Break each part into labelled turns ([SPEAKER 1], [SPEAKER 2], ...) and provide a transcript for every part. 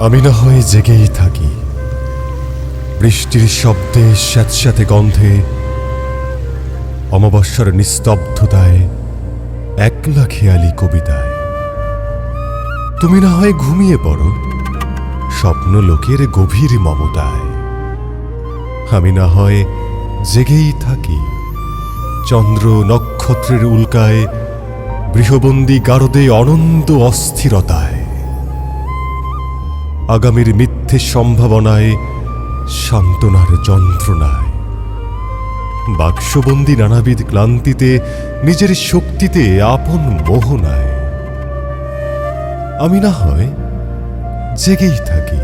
[SPEAKER 1] আমি না হয় জেগেই থাকি, বৃষ্টির শব্দে স্যাঁতস্যাঁতে গন্ধে, অমাবস্যার নিস্তব্ধতায়, একলা খেয়ালি কবিতায়। তুমি না হয় ঘুমিয়ে পড়ো স্বপ্ন লোকের গভীর মমতায়। আমি না হয় জেগেই থাকি, চন্দ্র নক্ষত্রের উল্কায়, গৃহবন্দী গারদে অনন্ত অস্থিরতায়। আগামীর মিথ্যে সম্ভাবনায়, সান্ত্বনার যন্ত্রণায়, বাক্সবন্দী নানাবিধ ক্লান্তিতে, নিজের শক্তিতে, আপন মোহনায়। আমি না হয় জেগেই থাকি,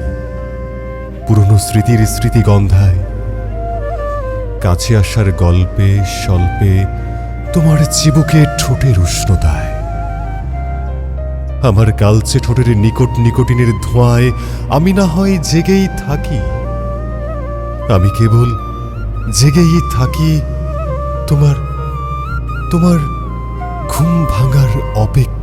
[SPEAKER 1] পুরনো স্মৃতির স্মৃতিগন্ধায়, কাছে আসার গল্পে স্বল্পে, তোমার চিবুকে ঠোঁটের উষ্ণতায়। আমার কালচে ঠোঁটের নিকট নিকটিনের ধোঁয়ায় আমি না হয় জেগেই থাকি। আমি কেবল জেগেই থাকি তোমার ঘুম ভাঙার অপেক্ষা।